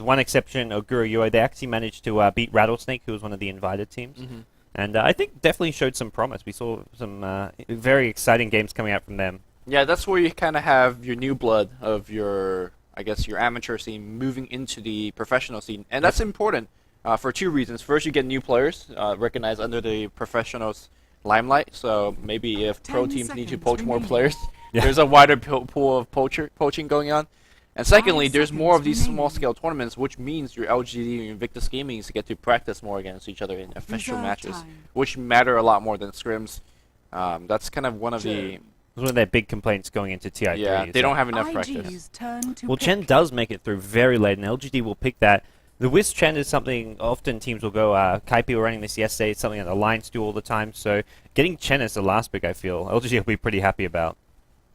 one exception, Ogura Yue, they actually managed to beat Rattlesnake, who was one of the invited teams. And I think definitely showed some promise. We saw some very exciting games coming out from them. Yeah, that's where you kind of have your new blood of your, I guess, your amateur scene moving into the professional scene. And that's important for two reasons. First, you get new players recognized under the professionals' limelight. So maybe if pro teams need to poach more players, there's a wider pool of poaching going on. And secondly, there's more of these small-scale tournaments, which means your LGD and Invictus Gaming get to practice more against each other in official matches, which matter a lot more than scrims. That's kind of one of the... One of their big complaints going into TI3. Yeah, they don't have enough practice. Well, Chen does make it through very late, and LGD will pick that. The Wisp Chen is something often teams will go, Kaipi were running this yesterday, it's something that the Alliance do all the time, so getting Chen as the last pick, I feel, LGD will be pretty happy about.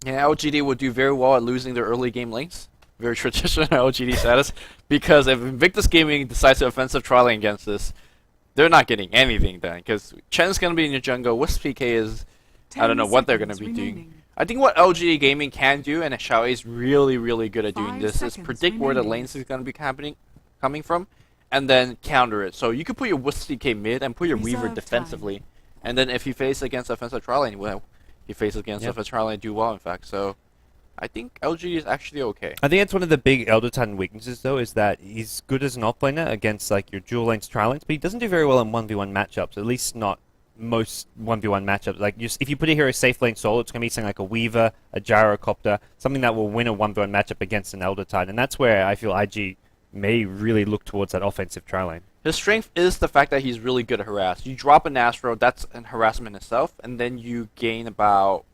Yeah, LGD will do very well at losing their early game lanes. Very traditional LGD status. Because if Invictus Gaming decides to offensive trial lane against this, they're not getting anything done. Because Chen's going to be in your jungle, Wisp PK is... I don't know what they're going to be doing. I think what LGD Gaming can do, and Xiao is really, really good at doing this, is predict where the lanes is going to be coming from, and then counter it. So you could put your Wisp PK mid and put your Weaver defensively. And then if he faces against offensive trial lane, well, he faces against offensive trial lane do well, in fact. So I think LGD is actually okay. I think that's one of the big Elder Titan weaknesses, though, is that he's good as an offlaner against like your dual lanes, trial lanes, but he doesn't do very well in 1v1 matchups, at least not most 1v1 matchups. Like, if you put a hero safe lane solo, it's going to be something like a Weaver, a Gyrocopter, something that will win a 1v1 matchup against an Elder Titan. And that's where I feel IG may really look towards that offensive trial lane. His strength is the fact that he's really good at harass. You drop an Astro, that's an harassment itself, and then you gain about...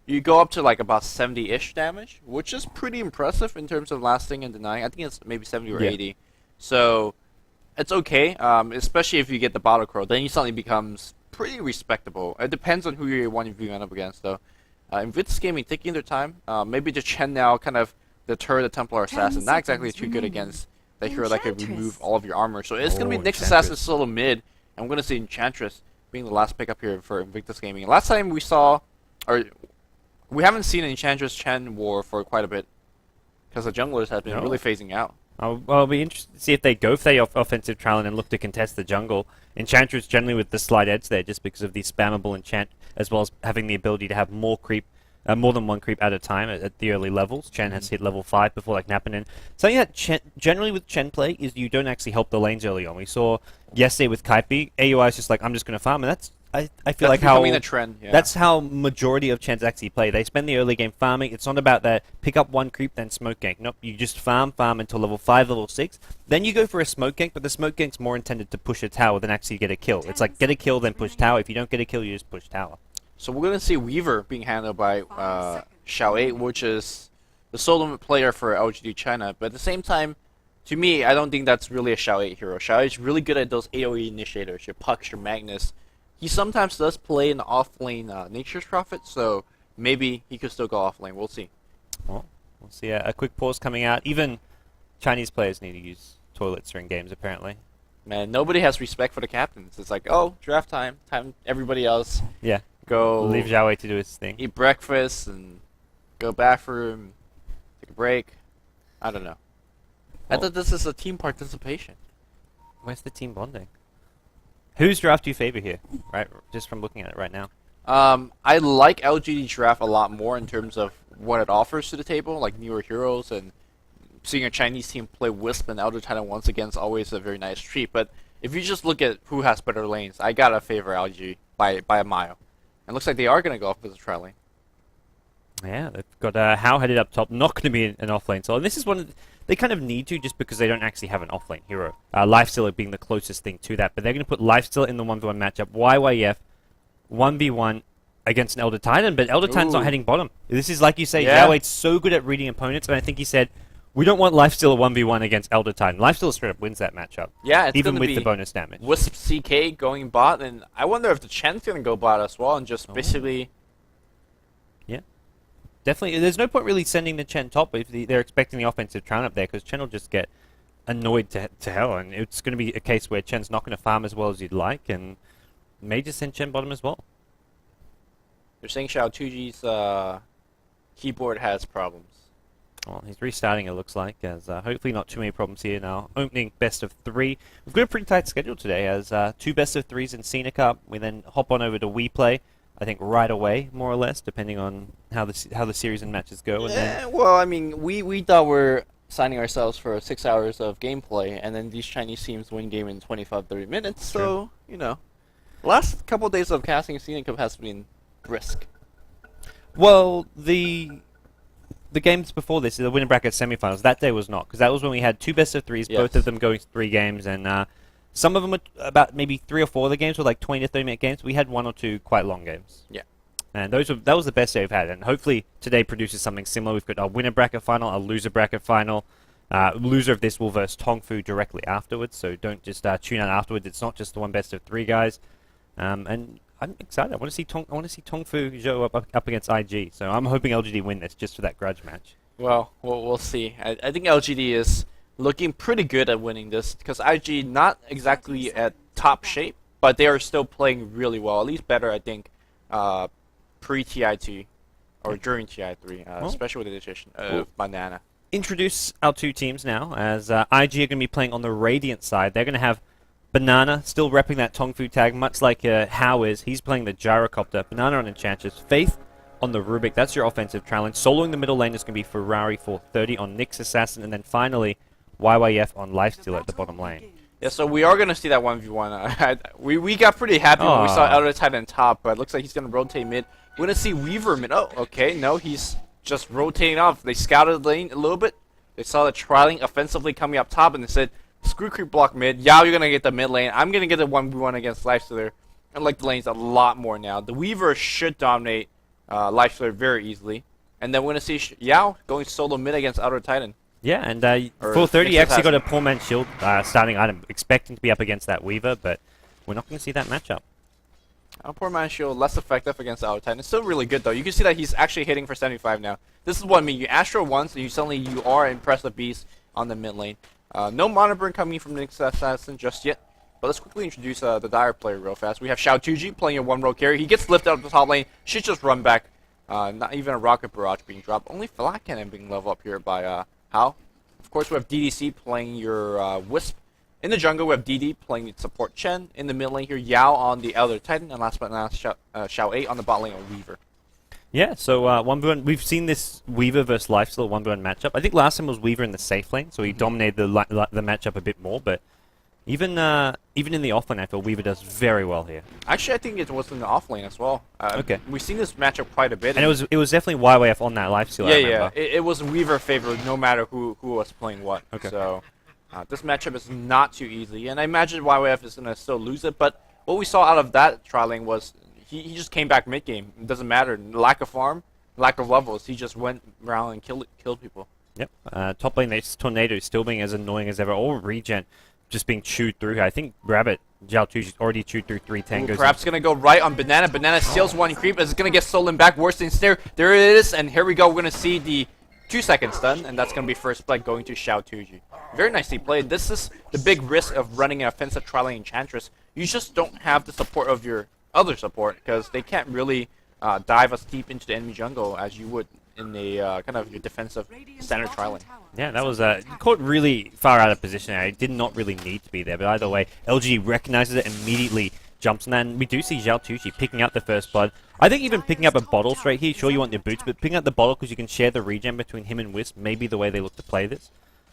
You go up to like about 70-ish damage, which is pretty impressive in terms of lasting and denying. I think it's maybe 70 or 80. So... It's okay, especially if you get the Bottle Crow. Then he suddenly becomes pretty respectable. It depends on who you want to end up against, though. Invictus Gaming taking their time. Maybe the Chen now kind of deter the Templar Assassin. Not exactly too good against the hero that could remove all of your armor. So it's going to be Nyx Assassin solo mid. And we're going to see Enchantress being the last pickup here for Invictus Gaming. Last time we saw, or we haven't seen an Enchantress Chen war for quite a bit. Because the junglers have been really phasing out. I'll be interested to see if they go for the offensive trial and look to contest the jungle. Enchantress generally with the slight edge there just because of the spammable enchant, as well as having the ability to have more than one creep at a time at the early levels. Chen has hit level 5 before like Napanin. Something that generally with Chen play is you don't actually help the lanes early on. We saw yesterday with Kaipi, AUI is just like, I'm just going to farm, and that's I feel like how a trend, that's how majority of Chens actually play. They spend the early game farming. It's not about that pick up one creep then smoke gank. Nope, you just farm until level 5, level 6. Then you go for a smoke gank, but the smoke gank's more intended to push a tower than actually get a kill. It's like get a kill then push tower. If you don't get a kill, you just push tower. So we're gonna see Weaver being handled by Xiao 8, which is the solo player for LGD China. But at the same time, to me, I don't think that's really a Xiao 8 hero. Xiao 8 is really good at those AoE initiators, your Pucks, your Magnus. He sometimes does play in the off-lane Nature's Prophet, so maybe he could still go off-lane. We'll see. Well, we'll see. A quick pause coming out. Even Chinese players need to use toilets during games, apparently. Man, nobody has respect for the captains. It's like, oh, draft time. Everybody else. Yeah. Go. Leave Zhao Wei to do his thing. Eat breakfast and go bathroom, take a break. I don't know. I thought this is a team participation. Where's the team bonding? Whose draft do you favor here? Right, just from looking at it right now. I like LGD draft a lot more in terms of what it offers to the table, like newer heroes, and seeing a Chinese team play Wisp and Elder Titan once again is always a very nice treat. But if you just look at who has better lanes, I gotta favor LG by a mile. And it looks like they are gonna go off with a trial lane. Yeah, they've got Hao headed up top, not going to be an off-lane solo. And this is one of they kind of need to just because they don't actually have an off-lane hero. Lifestealer being the closest thing to that. But they're going to put Lifestealer in the 1v1 matchup. YYF 1v1 against an Elder Titan, but Elder Titan's not heading bottom. This is like you say, Zhao Weight's so good at reading opponents, and I think he said, we don't want Lifestealer 1v1 against Elder Titan. Lifestealer straight up wins that matchup. Yeah, it's even with the bonus damage. Wisp CK going bot, and I wonder if the Chen's going to go bot as well, and just basically... Yeah. Definitely, there's no point really sending the Chen top if they're expecting the offensive Tron up there, because Chen will just get annoyed to hell, and it's going to be a case where Chen's not going to farm as well as you'd like, and may just send Chen bottom as well. They're saying Xiao 2G's keyboard has problems. Well, he's restarting, it looks like, as hopefully not too many problems here now. Opening best of 3. We've got a pretty tight schedule today, as 2 best of 3s in SinaCup. We then hop on over to WePlay, I think right away, more or less, depending on how the series and matches go. And then Well, I mean, we thought we're signing ourselves for 6 hours of gameplay, and then these Chinese teams win game in 25, 30 minutes. So, you know, last couple of days of casting SinaCup has been brisk. well, the games before this, the winner bracket semifinals, that day was not, because that was when we had 2 best of 3s, Yes. both of them going 3 games, and some of them were about maybe 3 or 4 of the games were like 20 to 30 minute games. We had 1 or 2 quite long games. Yeah. And that was the best day we've had, and hopefully today produces something similar. We've got a winner bracket final, a loser bracket final. Loser of this will verse Tongfu directly afterwards, so don't just tune out afterwards. It's not just the 1 best of 3 guys. And I'm excited. I want to see Tongfu Zhou up against IG. So I'm hoping LGD win this just for that grudge match. Well, we'll see. I think LGD is looking pretty good at winning this, because IG not exactly at top shape, but they are still playing really well. At least better, I think, pre-TI2 or during TI3, especially with the addition of Banana. Introduce our 2 teams now, as IG are going to be playing on the Radiant side. They're going to have Banana still repping that Tongfu tag, much like How is. He's playing the Gyrocopter. Banana on Enchantress. Faith on the Rubik. That's your offensive challenge. Soloing the middle lane is going to be Ferrari 430 on Nyx Assassin, and then finally YYF on Lifesteal at the bottom lane. Yeah, so we are going to see that 1v1. We got pretty happy when we saw Elder Titan top, but it looks like he's going to rotate mid. We're going to see Weaver mid. Oh, okay. No, he's just rotating off. They scouted the lane a little bit. They saw the trialing offensively coming up top, and they said, screw creep block mid. Yao, you're going to get the mid lane. I'm going to get the 1v1 against Lifestealer. I like the lanes a lot more now. The Weaver should dominate Lifestealer very easily. And then we're going to see Yao going solo mid against Elder Titan. Yeah, and 430 actually got a poor man's shield starting item, expecting to be up against that Weaver, but we're not going to see that matchup. Poor man's shield, less effective against Elder Titan. It's still really good, though. You can see that he's actually hitting for 75 now. This is what I mean. You Astro once, and you are an impressive beast on the mid lane. No Mana Burn coming from Nyx Assassin just yet. But let's quickly introduce the Dire player real fast. We have Xiao2Ji playing a 1-row carry. He gets lifted up the top lane. Should just run back. Not even a Rocket Barrage being dropped. Only Flat Cannon being leveled up here by Hao. Of course, we have DDC playing your Wisp. In the jungle, we have DD playing the support Chen. In the mid lane here, Yao on the Elder Titan. And last but not least, Xiao 8 on the bot lane on Weaver. Yeah, so 1v1, we've seen this Weaver versus Lifesteal 1v1 matchup. I think last time was Weaver in the safe lane, so he dominated the matchup a bit more, but even in the offlane, I feel Weaver does very well here. Actually, I think it was in the offlane as well. Okay. We've seen this matchup quite a bit. And it was definitely YYF on that Lifesteal, I remember. It was Weaver favored no matter who was playing what. Okay. So this matchup is not too easy, and I imagine YYF is going to still lose it, but what we saw out of that trialing was he just came back mid-game. It doesn't matter. Lack of farm, lack of levels. He just went around and killed people. Yep. Top lane, this Tornado is still being as annoying as ever. All regen just being chewed through. I think Rabbit, Xiao2's already chewed through 3 tangos. Perhaps going to go right on Banana. Banana steals 1 creep. Is going to get stolen back. Worse than Snare. There it is, and here we go. We're going to see the 2-second stun, and that's going to be first blood going to Xiao2Ji. Very nicely played. This is the big risk of running an offensive trialing Enchantress. You just don't have the support of your other support, because they can't really dive as deep into the enemy jungle as you would in a kind of your defensive standard trialing. Yeah, that was caught really far out of position. It did not really need to be there, but either way, LG recognizes it, immediately jumps on that, and we do see Xiao2Ji picking up the first blood. I think even picking up a bottle straight here, sure you want your boots, but picking up the bottle because you can share the regen between him and Wisp may be the way they look to play this.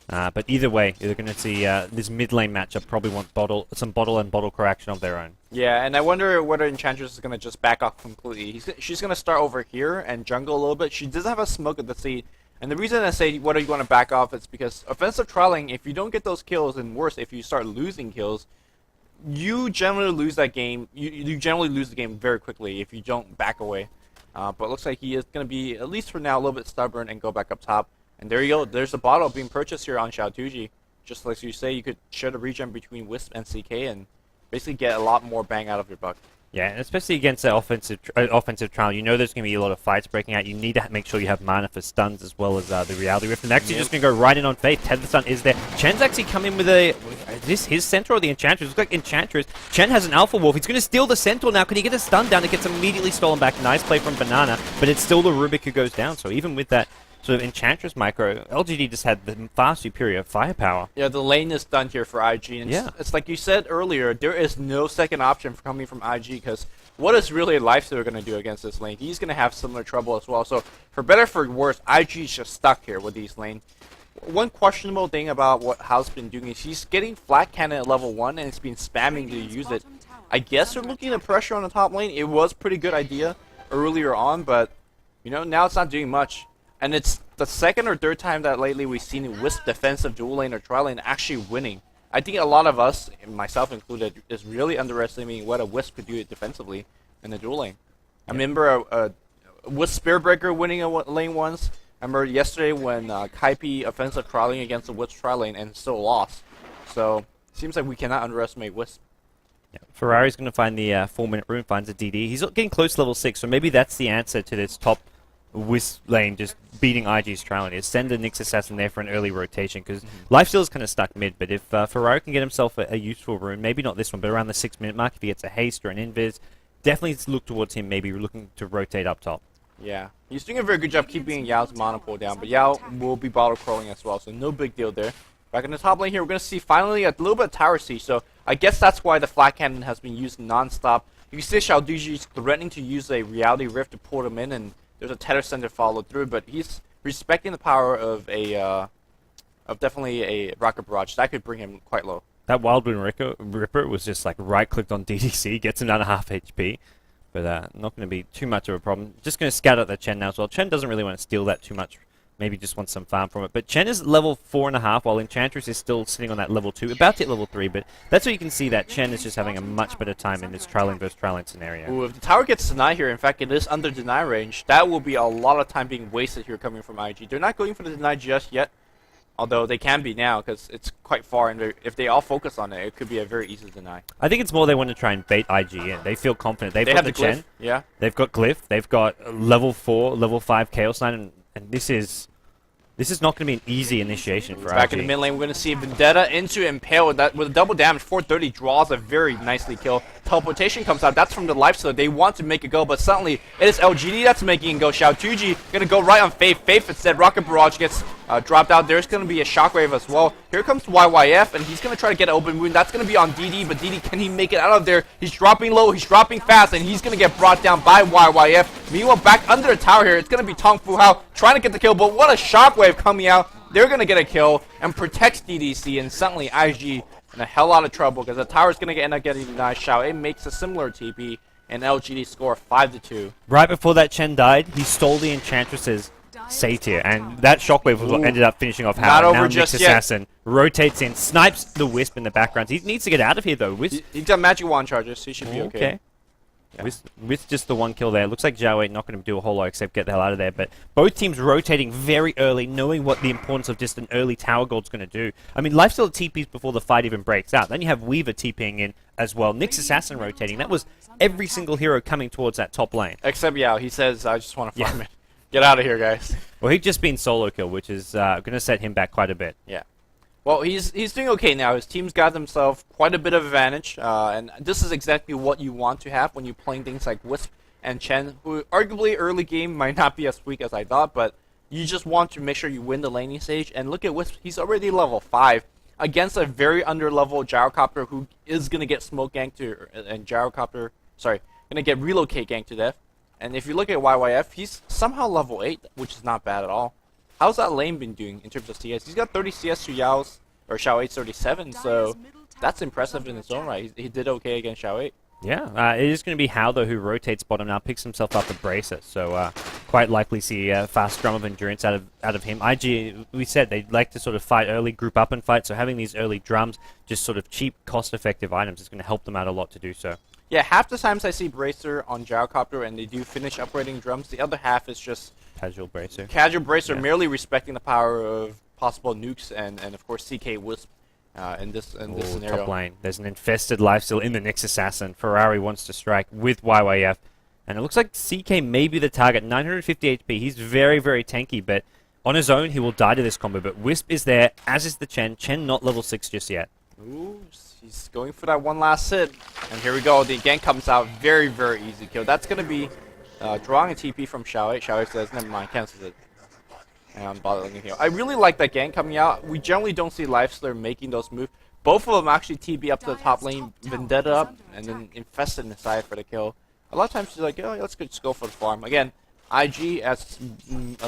But either way, you're going to see this mid lane matchup probably want some bottle and bottle core action of their own. Yeah, and I wonder whether Enchantress is going to just back off completely. She's going to start over here and jungle a little bit. She does have a smoke at the seat. And the reason I say whether you want to back off is because offensive trialing, if you don't get those kills, and worse, if you start losing kills, you generally lose that game. You generally lose the game very quickly if you don't back away. But it looks like he is going to be, at least for now, a little bit stubborn and go back up top. And there you go. There's a bottle being purchased here on Xiao2Ji. Just like you say, you could share the regen between Wisp and CK and basically get a lot more bang out of your buck. Yeah, and especially against the offensive trial, you know there's going to be a lot of fights breaking out. You need to make sure you have mana for stuns as well as the Reality Rift. And actually just going to go right in on Faith. Tether stun is there. Chen's actually come in with a... Is this his Centaur or the Enchantress? Looks like Enchantress. Chen has an Alpha Wolf. He's going to steal the Centaur now. Can he get a stun down? It gets immediately stolen back. Nice play from Banana, but it's still the Rubik who goes down. So even with that, sort of Enchantress micro, LGD just had the far superior firepower. Yeah, the lane is done here for IG. And Yeah. it's like you said earlier, there is no second option for coming from IG because what is really Lifestealer going to do against this lane? He's going to have similar trouble as well. So for better or for worse, IG is just stuck here with these lanes. One questionable thing about what Hao's been doing is he's getting flat cannon at level 1 and it's been spamming to use it. I guess they're looking at pressure on the top lane. It was a pretty good idea earlier on, but you know, now it's not doing much. And it's the second or third time that lately we've seen Wisp defensive dual lane or tri lane actually winning. I think a lot of us, myself included, is really underestimating what a Wisp could do defensively in the dual lane. I remember a Wisp Spearbreaker winning a lane once. I remember yesterday when Kaipi offensive tri lane against the Wisp tri lane and still lost. So seems like we cannot underestimate Wisp. Yeah. Ferrari's going to find the 4-minute rune, finds a DD. He's getting close to level 6, so maybe that's the answer to this top Wisp lane just beating IG's trial is send a Nyx Assassin there for an early rotation because Lifesteal's kind of stuck mid, but if Ferrari can get himself a useful rune, maybe not this one, but around the 6-minute mark, if he gets a haste or an invis, definitely look towards him, maybe looking to rotate up top. Yeah, he's doing a very good job keeping Yao's mana pool down, but Yao will be bottle crawling as well, so no big deal there. Back in the top lane here, we're going to see finally a little bit of tower siege, so I guess that's why the flat cannon has been used non-stop. You can see Xiaoduji's threatening to use a reality rift to pull them in, and there's a tether center follow through, but he's respecting the power of definitely a rocket barrage. That could bring him quite low. That Wildwind Ripper was just like right-clicked on DDC, gets him down to half HP. But not going to be too much of a problem. Just going to scout out the Chen now as well. Chen doesn't really want to steal that too much. Maybe just wants some farm from it. But Chen is level 4.5, while Enchantress is still sitting on that level 2. About to hit level 3, but that's where you can see that Chen is just having a much better time in this tri-lane versus tri-lane scenario. Ooh, if the tower gets denied here, in fact it is under deny range, that will be a lot of time being wasted here coming from IG. They're not going for the deny just yet. Although they can be now because it's quite far, and if they all focus on it, it could be a very easy deny. I think it's more they want to try and bait IG in. They feel confident. They've got have the glyph. Chen. Yeah. They've got Glyph. They've got level 4, level 5 Chaos Knight, and this is not going to be an easy initiation for Back IG. in the mid lane, we're going to see Vendetta into Impale with a double damage. 430 draws a very nicely kill. Teleportation comes out. That's from the Lifestealer. They want to make it go, but suddenly it is LGD that's making it go. Xiaotuji going to go right on Faith. Faith instead. Rocket Barrage gets dropped out. There's going to be a Shockwave as well. Here comes YYF, and he's going to try to get an open wound. That's going to be on DD, but DD, can he make it out of there? He's dropping low. He's dropping fast, and he's going to get brought down by YYF. Meanwhile, back under the tower here, it's going to be Tong Fu Hao trying to get the kill, but what a Shockwave coming out. They're going to get a kill and protects DDC, and suddenly IG in a hell lot of trouble because the tower's going to end up getting a nice shot. It makes a similar TP, and LGD score 5-2. Right before that Chen died, he stole the Enchantress's Satyr, and that Shockwave was what ended up finishing off Hao. Not over now just Nyx yet. Assassin rotates in, snipes the Wisp in the background. He needs to get out of here though. Wisp, He's got magic wand charges, so he should be okay. Yeah. With just the one kill there. Looks like Zhao Wei not going to do a whole lot except get the hell out of there. But both teams rotating very early, knowing what the importance of just an early tower gold's going to do. I mean, Lifestealer TPs before the fight even breaks out. Then you have Weaver TPing in as well. Nyx Assassin rotating. That was every single hero coming towards that top lane. Except Yao. He says, I just want to farm it. Get out of here, guys. Well, he'd just been solo kill, which is going to set him back quite a bit. Yeah. Well, he's doing okay now. His team's got themselves quite a bit of advantage, and this is exactly what you want to have when you're playing things like Wisp and Chen, who arguably early game might not be as weak as I thought, but you just want to make sure you win the laning stage. And look at Wisp; he's already level 5 against a very under-level Gyrocopter who is gonna get smoke ganked and Gyrocopter, gonna get relocate ganked to death. And if you look at YYF, he's somehow level 8, which is not bad at all. How's that lane been doing in terms of CS? He's got 30 CS to Yao's, or Xiao 8's 37, so that's impressive in its own right. He did okay against Xiao 8. Yeah, it is going to be Hao, though, who rotates bottom now, picks himself up the bracer, so quite likely see a fast drum of endurance out of him. IG, we said they like to sort of fight early, group up and fight, so having these early drums, just sort of cheap, cost-effective items, is going to help them out a lot to do so. Yeah, half the times I see Bracer on Gyrocopter and they do finish upgrading drums, the other half is just Casual bracer. Casual Bracer, Yeah. merely respecting the power of possible nukes and of course CK Wisp in this scenario. Top lane. There's an infested lifesteal in the Nyx Assassin. Ferrari wants to strike with YYF. And it looks like CK may be the target. 950 HP. He's very, very tanky, but on his own, he will die to this combo. But Wisp is there, as is the Chen. Chen not level 6 just yet. Ooh, he's going for that one last hit. And here we go. The gank comes out. Very, very easy kill. That's going to be drawing a TP from Xiao 8. Xiao 8 says, never mind, cancels it. and bottling here. I really like that gank coming out. We generally don't see Lifestealer making those moves. Both of them actually TB up to the top lane, Vendetta up, and then Infested inside for the kill. A lot of times she's like, oh, let's just go for the farm. Again, IG, as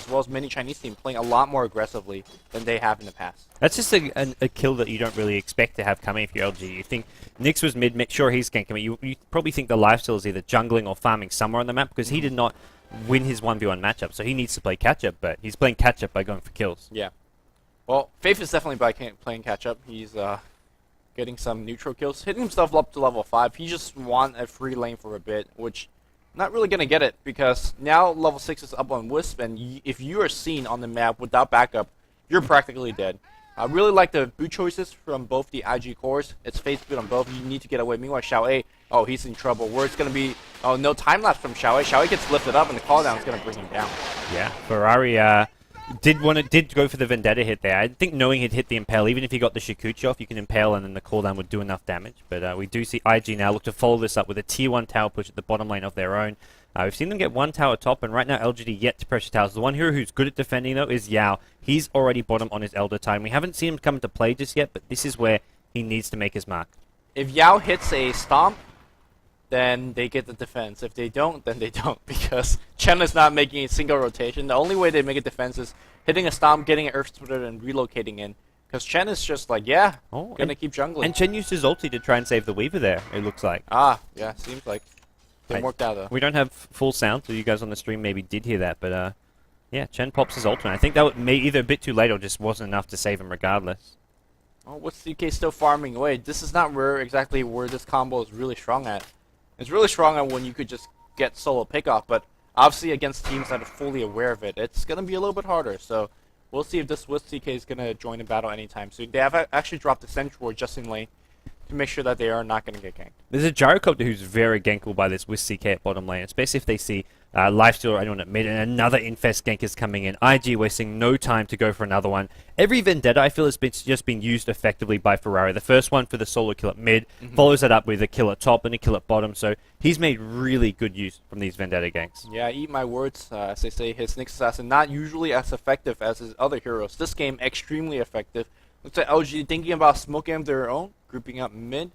well as many Chinese teams, playing a lot more aggressively than they have in the past. That's just a kill that you don't really expect to have coming if you're LG. You think Nyx was mid, sure he's ganking, but you probably think the Lifesteal is either jungling or farming somewhere on the map because he did not win his 1v1 matchup, so he needs to play catch-up, but he's playing catch-up by going for kills. Yeah. Well, Faith is definitely by playing catch-up. He's getting some neutral kills, hitting himself up to level 5. He just won a free lane for a bit, which not really going to get it because now level 6 is up on Wisp, and if you are seen on the map without backup, you're practically dead. I really like the boot choices from both the IG cores. It's face boot on both. You need to get away. Meanwhile, Xiao A, oh, he's in trouble. Where it's going to be, oh, no time lapse from Xiao A. Xiao A gets lifted up, and the call down is going to bring him down. Yeah, Ferrari did go for the Vendetta hit there. I think knowing he'd hit the Impale, even if he got the Shikuchi off, you can Impale and then the cooldown would do enough damage. But we do see IG now look to follow this up with a tier 1 tower push at the bottom lane of their own. We've seen them get one tower top, and right now LGD yet to pressure towers. The one hero who's good at defending, though, is Yao. He's already bottom on his Elder Time. We haven't seen him come into play just yet, but this is where he needs to make his mark. If Yao hits a stomp, then they get the defense. If they don't, then they don't, because Chen is not making a single rotation. The only way they make a defense is hitting a stomp, getting an Earth Splitter, and relocating in. Because Chen is just like, yeah, gonna keep jungling. And Chen used his ulti to try and save the Weaver there, it looks like. Ah, yeah, seems like. Didn't work out, though. We don't have full sound, so you guys on the stream maybe did hear that, but yeah, Chen pops his ult, and I think that may either a bit too late or just wasn't enough to save him regardless. Oh, what's CK still farming away? This is not exactly where this combo is really strong at. It's really strong at when you could just get solo pickoff, but obviously against teams that are fully aware of it, it's going to be a little bit harder. So we'll see if this Wisp CK is going to join the battle anytime soon. They have actually dropped the Sentry just in lane to make sure that they are not going to get ganked. There's a Gyrocopter who's very gankable by this Wisp CK at bottom lane, especially if they see Lifesteal or anyone at mid, and another Infest gank is coming in. IG wasting no time to go for another one. Every Vendetta, I feel, has just been used effectively by Ferrari. The first one for the solo kill at mid, follows that up with a kill at top and a kill at bottom, so he's made really good use from these Vendetta ganks. Yeah, eat my words, as they say, his Nyx Assassin not usually as effective as his other heroes. This game, extremely effective. Looks like LG thinking about smoking of their own, grouping up mid.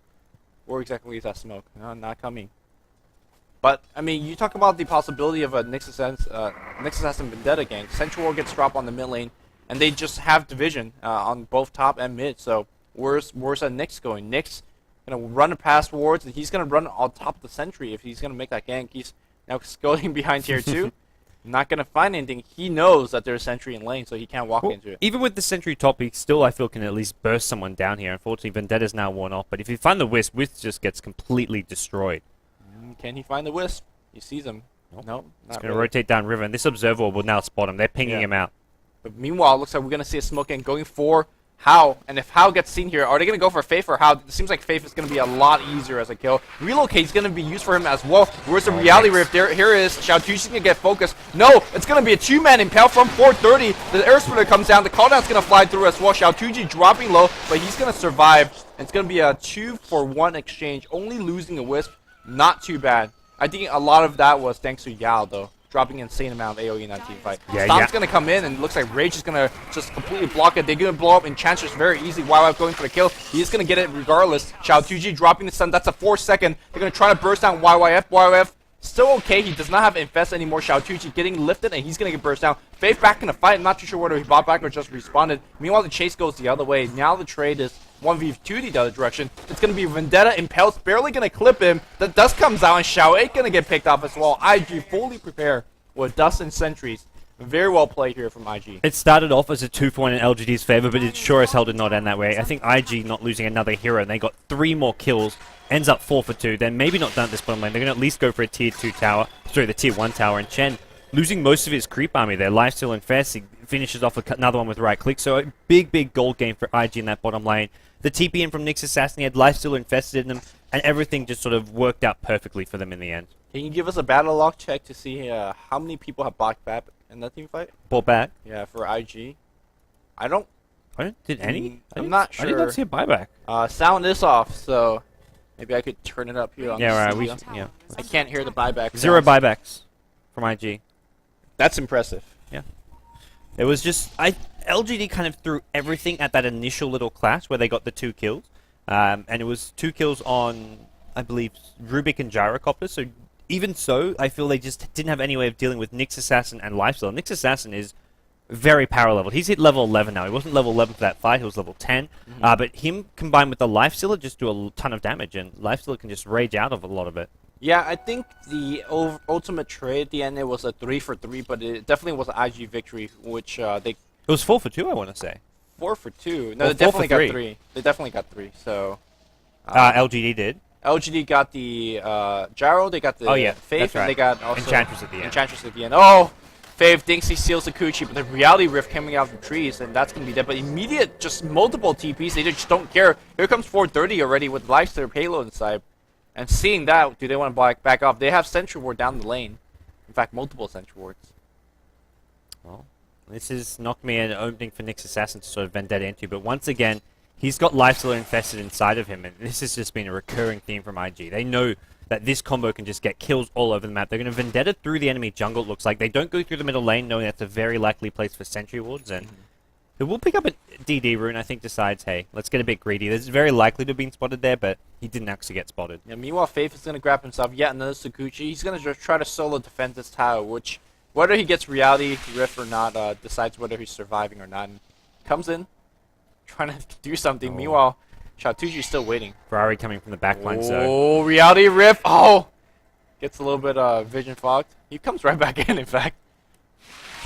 Where exactly is that smoke? No, not coming. But, I mean, you talk about the possibility of a Nyx Assassin Vendetta gank. Central War gets dropped on the mid lane, and they just have division on both top and mid. So, where's that Nyx going? Nyx going to run past wards, and he's going to run on top of the sentry if he's going to make that gank. He's now going behind tier 2. Not going to find anything. He knows that there's a sentry in lane, so he can't walk into it. Even with the sentry top, he still, I feel, can at least burst someone down here. Unfortunately, Vendetta's now worn off, but if you find the Wisp, Wisp just gets completely destroyed. Can he find the Wisp? He sees him. Nope. He's going to rotate down river, and this Observer will now spot him. They're pinging him out. But meanwhile, it looks like we're going to see a smoke and going for How. And if How gets seen here, are they going to go for Faith or How? It seems like Faith is going to be a lot easier as a kill. Relocate is going to be used for him as well. Where's the Reality Rift? Here is Xiao Tuji's going to get focused. No, it's going to be a two-man impale from 430. The Air Splitter comes down. The cooldown's going to fly through as well. Xiao Tuji dropping low, but he's going to survive. It's going to be a 2-for-1 exchange. Only losing a Wisp. Not too bad. I think a lot of that was thanks to Yao, though. Dropping an insane amount of AoE in that team fight. Stomp's going to come in, and it looks like Rage is going to just completely block it. They're going to blow up Enchantress very easy. YYF going for the kill. He's going to get it regardless. Xiao Tuji dropping the stun. That's a 4-second. They're going to try to burst down YYF. YYF still okay. He does not have Infest anymore. Xiao Tuji getting lifted, and he's going to get burst down. Faith back in the fight. I'm not too sure whether he bought back or just responded. Meanwhile, the chase goes the other way. Now the trade is 1v2 the other direction. It's going to be Vendetta. Impel's barely going to clip him. The dust comes out, and Xiao A going to get picked off as well. IG fully prepared with dust and sentries. Very well played here from IG. It started off as a 2-for-1 in LGD's favor, but it sure as hell did not end that way. I think IG not losing another hero, and they got 3 more kills, ends up 4-for-2. They're maybe not done at this bottom lane. They're going to at least go for a tier 2 tower, sorry, the tier 1 tower, and Chen losing most of his creep army there. Lifesteal and Fast, he finishes off with another one with right click, so a big gold game for IG in that bottom lane. The TP in from Nyx Assassin, he had Lifesteal infested in them, and everything just sort of worked out perfectly for them in the end. Can you give us a battle log check to see how many people have bought back in that team fight? Bought back? Yeah, for IG. Did any? I'm not sure. I did not see a buyback. Sound is off, so maybe I could turn it up here on the right. studio. I can't hear the buyback. 0 buybacks from IG. That's impressive. Yeah. It was just LGD kind of threw everything at that initial little clash where they got the 2 kills, and it was 2 kills on, I believe, Rubik and Gyrocopter. So even so, I feel they just didn't have any way of dealing with Nyx Assassin and Lifesteal. Nyx Assassin is very power leveled. He's hit level 11 now. He wasn't level 11 for that fight. He was level 10. But him combined with the Lifestealer just do a ton of damage, and Lifestealer can just rage out of a lot of it. Yeah, I think the ultimate trade at the end, it was a 3-for-3, but it definitely was an IG victory, which they... It was 4 for 2, I want to say. 4 for 2. No, Or they definitely 4 for got 3. They definitely got 3, so... LGD did. LGD got the Gyro, they got the Faith, that's right. and they got also... Enchantress at the end. Enchantress at the end. Oh! Faith thinks he seals the Kuchi, but the Reality Rift coming out from trees, and that's going to be dead. But immediate, just multiple TPs, they just don't care. Here comes 430 already with Lifestealer payload inside. And seeing that, do they want to back off? They have Sentry Ward down the lane. In fact, multiple Sentry Wards. Well, this is knocked me an opening for Nyx Assassin to sort of vendetta into, but once again, he's got Lifestealer infested inside of him, and this has just been a recurring theme from IG. They know that this combo can just get kills all over the map. They're going to vendetta through the enemy jungle, it looks like. They don't go through the middle lane, knowing that's a very likely place for Sentry Wards, and it will pick up a DD rune, I think, decides, hey, let's get a bit greedy. This is very likely to have been spotted there, but he didn't actually get spotted. Yeah, meanwhile, Faith is going to grab himself yet another Sakuchi. He's going to just try to solo defend this tower, which, whether he gets Reality Rift or not, decides whether he's surviving or not. And comes in, trying to do something. Meanwhile, Shatuji's still waiting. Ferrari coming from the backline, so... Oh, Reality Rift! Oh! Gets a little bit vision fogged. He comes right back in fact.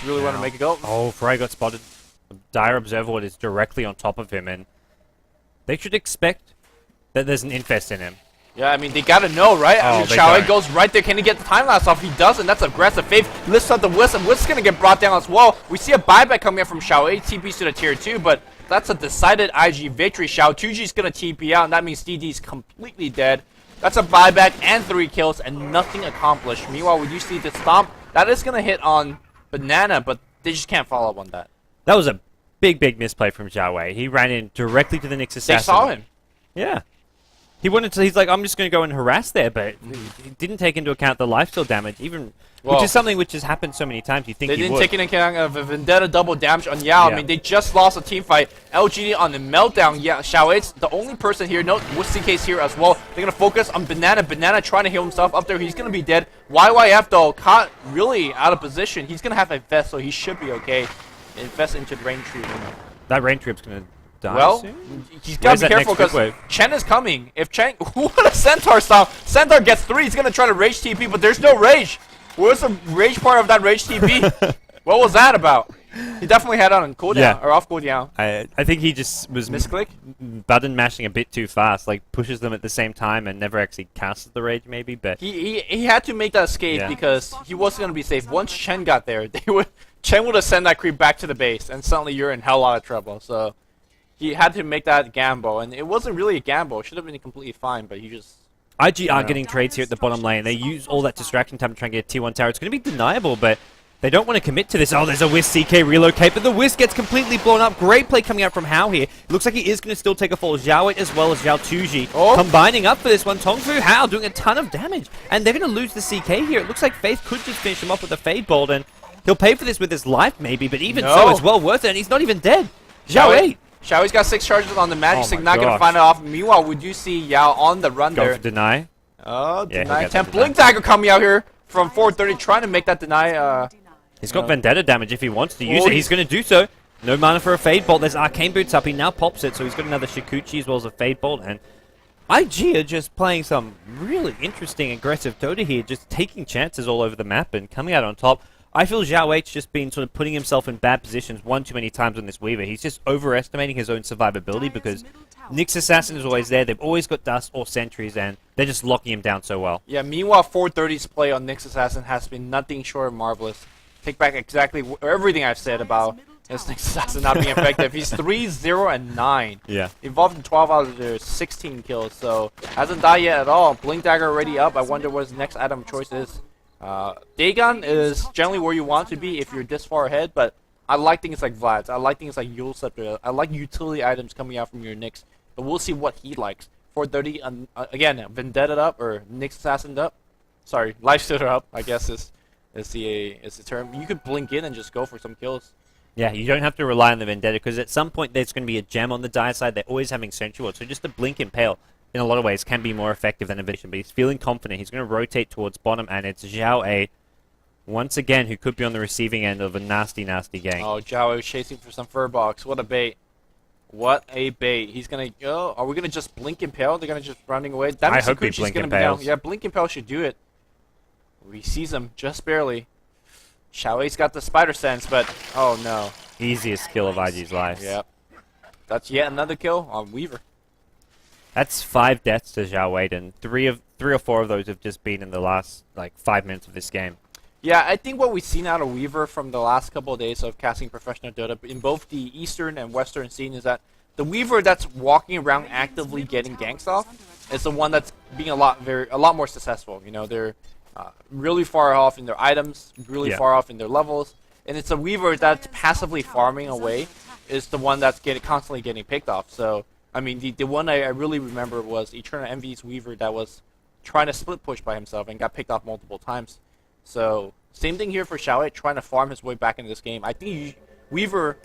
Really want to make it go. Oh, Ferrari got spotted. The Dire Observer Ward is directly on top of him, and they should expect that there's an infest in him. Yeah, I mean, they gotta know, right? I mean, Xiao goes right there. Can he get the time lapse off? He doesn't. That's aggressive. Faith lifts up the Wisp, and Wisp is gonna get brought down as well. We see a buyback coming in from Xiao. TPs to the tier 2, but that's a decided IG victory. Xiao Tuji's gonna TP out, and that means DD's completely dead. That's a buyback and 3 kills, and nothing accomplished. Meanwhile, we do see the stomp. That is gonna hit on Banana, but they just can't follow up on that. That was a big misplay from Zhao Wei. He ran in directly to the Nyx Assassin. They saw him. Yeah. He wanted to, he's like, I'm just going to go and harass there, but he didn't take into account the lifesteal damage, even, which is something which has happened so many times. You think they didn't take into account of a Vendetta double damage on Yao. I mean, they just lost a team fight. LGD on the meltdown. Yeah, Xiao Ei's the only person here. No, Wussy case here as well. They're going to focus on Banana. Banana trying to heal himself up there. He's going to be dead. YYF, though, caught really out of position. He's going to have a Infest, so he should be okay. Infest into the Rain Tree. That Rain Trip's going to die soon? He's got to be careful because Chen is coming. If Chen... What a Centaur style. Centaur gets 3. He's going to try to Rage TP, but there's no Rage. Where's the Rage part of that Rage TP? What was that about? He definitely had it on cooldown, or off cooldown. I think he just was... Misclick? Button mashing a bit too fast, like pushes them at the same time and never actually casts the Rage maybe, but... He had to make that escape because he wasn't going to be safe. Once Chen got there, Chen would have sent that creep back to the base, and suddenly you're in hell lot of trouble, so... He had to make that gamble, and it wasn't really a gamble. It should have been completely fine, but he just... IG are getting trades here at the bottom lane. They use all that distraction time to try and get a T1 tower. It's going to be deniable, but they don't want to commit to this. Oh, there's a Wisp CK relocate, but the Wisp gets completely blown up. Great play coming out from Hao here. Looks like he is going to still take a fall. Zhao as well as Zhao Tuji combining up for this one. Tongfu Hao doing a ton of damage, and they're going to lose the CK here. It looks like Faith could just finish him off with a Fade Bolt, and he'll pay for this with his life maybe, but even so, it's well worth it, and he's not even dead. Zhao Xiao's got 6 charges on the Magic Stick, not going to find it off. Meanwhile, we do see Yao on the run there. Go for deny. Oh, deny attempt. Blink Dagger coming out here from 430, trying to make that deny. He's got Vendetta damage if he wants to use it. He's going to do so. No mana for a Fade Bolt. There's Arcane Boots up. He now pops it, so he's got another Shikuchi as well as a Fade Bolt. And IG are just playing some really interesting, aggressive Dota here, just taking chances all over the map and coming out on top. I feel Zhao H just been sort of putting himself in bad positions one too many times on this Weaver. He's just overestimating his own survivability because Nyx Assassin is always there. They've always got Dust or Sentries, and they're just locking him down so well. Yeah, meanwhile, 430's play on Nyx Assassin has been nothing short of marvelous. Take back exactly everything I've said about his Nyx Assassin not being effective. He's 3-0-9. Yeah. Involved in 12 out of their 16 kills, so hasn't died yet at all. Blink Dagger already up. I wonder what his next item of choice is. Dagon is generally where you want to be if you're this far ahead, but I like things like Vlad's. I like things like Yule Scepter. I like utility items coming out from your Nyx, but we'll see what he likes. 430, again, Vendetta up, or Nyx Assassin up. Sorry, Lifestealer up, I guess is the term. You could blink in and just go for some kills. Yeah, you don't have to rely on the Vendetta, because at some point there's going to be a gem on the dire side. They're always having Sentry Ward, so just a Blink Impale, in a lot of ways, can be more effective than a Vision. But he's feeling confident. He's going to rotate towards bottom, and it's Zhao A, once again, who could be on the receiving end of a nasty, nasty gank. Oh, Zhao is chasing for some fur box. What a bait. What a bait. He's going to... Oh, are we going to just Blink Impale? They're going to just running away? That I hope he Blink Impales. Yeah, Blink Impale should do it. He sees him just barely. Xiaoei's got the spider sense, but... Oh, no. Easiest kill of IG's life. Yep. That's yet another kill on Weaver. That's 5 deaths to Zhao Wei, and three or four of those have just been in the last, 5 minutes of this game. Yeah, I think what we've seen out of Weaver from the last couple of days of casting professional Dota in both the Eastern and Western scene is that the Weaver that's walking around actively getting ganks off is the one that's being a lot more successful. You know, they're really far off in their items, really far off in their levels, and it's a Weaver that's passively farming away is the one that's constantly getting picked off. So, I mean, the one I really remember was Eternal Envy's Weaver that was trying to split push by himself and got picked off multiple times. So, same thing here for Xiaowei, trying to farm his way back into this game. I think Weaver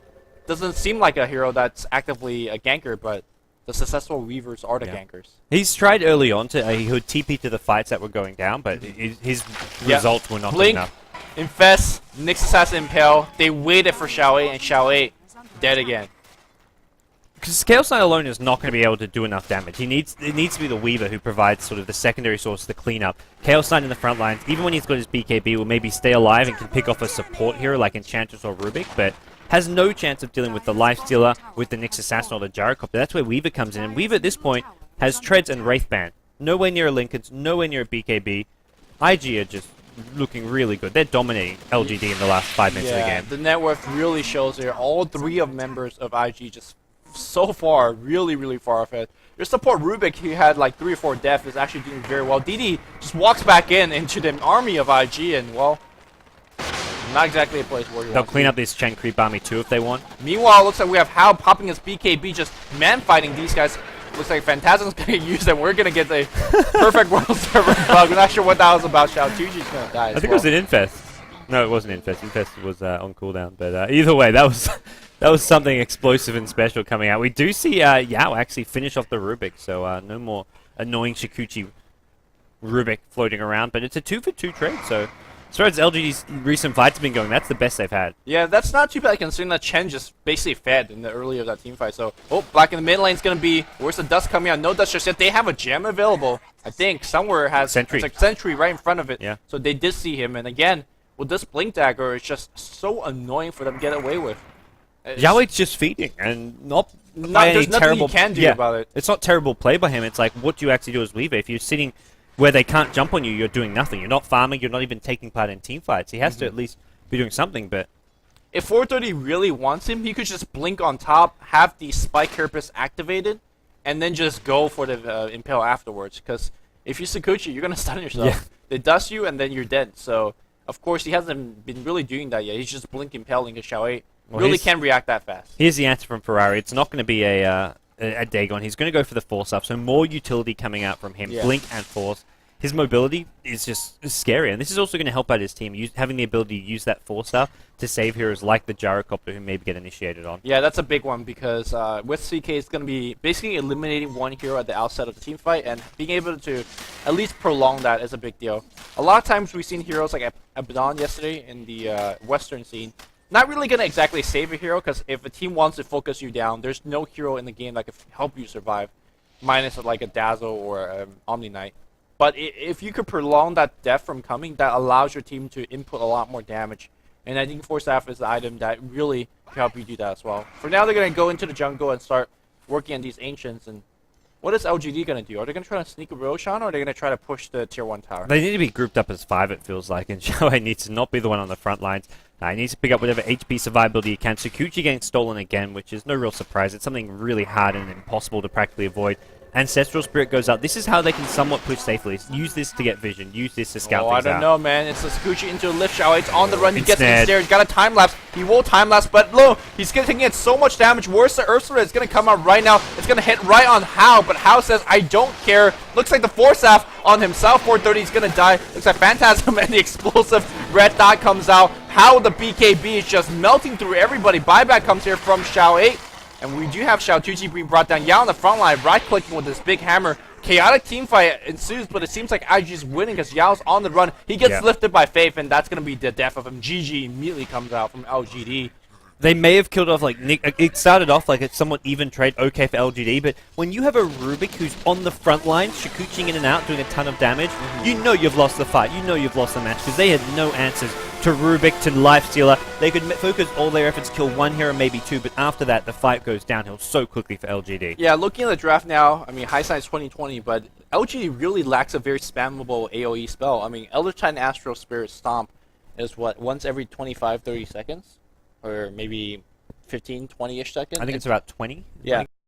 doesn't seem like a hero that's actively a ganker, but the successful Weavers are the gankers. He's tried early on to he would TP to the fights that were going down, but his results were not Blink, good enough. Infest, Nyx Assassin Impale. They waited for Xiaowei, and Xiaowei dead again. Because Chaos Knight alone is not going to be able to do enough damage. It needs to be the Weaver who provides sort of the secondary source to clean up. Chaos Knight in the front lines, even when he's got his BKB, will maybe stay alive and can pick off a support hero like Enchantress or Rubik, but has no chance of dealing with the Lifestealer, with the Nyx Assassin or the Gyrocopter. That's where Weaver comes in, and Weaver at this point has Treads and Wraithband. Nowhere near a Linken's, nowhere near a BKB. IG are just looking really good. They're dominating LGD in the last 5 minutes of the game. The net worth really shows here. All 3 of members of IG just so far, really, really far ahead. Your support Rubik, he had like 3 or 4 deaths, is actually doing very well. DD just walks back into the army of IG, and well, not exactly a place where they'll clean up this Chen Creep army too if they want. Meanwhile, it looks like we have Hao popping his BKB, just man-fighting these guys. Looks like Phantasm's going to use them. We're going to get the perfect world server bug. We're not sure what that was about. Xiao Tuji's going to die I think it was an Infest. No, it wasn't Infest. Infest was on cooldown. But either way, that was something explosive and special coming out. We do see Yao actually finish off the Rubik, so no more annoying Shikuchi Rubik floating around. But it's a 2-for-2 trade, so as far as LGD's recent fights have been going, that's the best they've had. Yeah, that's not too bad considering that Chen just basically fed in the early of that team fight. So, Black in the mid lane is going to be, where's the dust coming out? No dust just yet. They have a gem available, I think. Somewhere has Sentry. It's like Sentry right in front of it. Yeah. So they did see him. And again, with this Blink Dagger, it's just so annoying for them to get away with. Yaoi's just feeding, and not by any there's nothing terrible... you can do about it. It's not terrible play by him. It's like, what do you actually do as Weaver? If you're sitting where they can't jump on you, you're doing nothing. You're not farming, you're not even taking part in team fights. He has to at least be doing something, but... If 430 really wants him, he could just blink on top, have the Spike Carapace activated, and then just go for the Impale afterwards. Because if you're Sakuchi, you're going to stun yourself. Yeah. They dust you, and then you're dead. So, of course, he hasn't been really doing that yet. He's just blink Impaling because Xiaowei really can't react that fast. Here's the answer from Ferrari. It's not going to be a Dagon. He's going to go for the Force up, so more utility coming out from him. Yeah. Blink and Force. His mobility is just scary, and this is also going to help out his team, having the ability to use that Force stuff to save heroes like the Gyrocopter who maybe get initiated on. Yeah, that's a big one because with CK, it's going to be basically eliminating one hero at the outset of the team fight, and being able to at least prolong that is a big deal. A lot of times we've seen heroes like Abaddon yesterday in the Western scene not really going to exactly save a hero, because if a team wants to focus you down, there's no hero in the game that can help you survive, minus like a Dazzle or Omni Knight. But if you could prolong that death from coming, that allows your team to input a lot more damage. And I think Force Staff is the item that really can help you do that as well. For now, they're going to go into the jungle and start working on these Ancients. And what is LGD going to do? Are they going to try to sneak a Roshan, or are they going to try to push the Tier 1 tower? They need to be grouped up as 5, it feels like, and Xiaowei needs to not be the one on the front lines. He needs to pick up whatever HP survivability he can. Sakuchi getting stolen again, which is no real surprise. It's something really hard and impossible to practically avoid. Ancestral Spirit goes out. This is how they can somewhat push safely. Use this to get vision. Use this to scout Oh, things I don't out. know, man. It's a Scucci into a lift shower. It's on the run. He It's gets dead. in there. He's got a time lapse. He will time lapse, but look, he's taking in so much damage. Where's the Ursula? It's going to come out right now. It's going to hit right on Hao, but Hao says, I don't care. Looks like the Force Staff on himself. 430 is going to die. Looks like Phantasm and the explosive red dot comes out. Hao, the BKB, is just melting through everybody. Buyback comes here from Xiao 8. And we do have Xiao 2G being brought down. Yao on the front line, right-clicking with this big hammer. Chaotic team fight ensues, but it seems like IG's winning because Yao's on the run. He gets lifted by Faith, and that's going to be the death of him. GG immediately comes out from LGD. They may have killed off, like, Nick. It started off like a somewhat even trade, okay for LGD, but when you have a Rubik who's on the front line, Shikuching in and out, doing a ton of damage, you know you've lost the fight. You know you've lost the match, because they had no answers to Rubik, to Lifestealer. They could focus all their efforts, kill one hero, maybe two, but after that, the fight goes downhill so quickly for LGD. Yeah, looking at the draft now, I mean, hindsight's 2020, but LGD really lacks a very spammable AoE spell. I mean, Elder Titan Astral Spirit Stomp is what, once every 25, 30 seconds? Or maybe 15, 20-ish seconds? I think it's about 20. Yeah.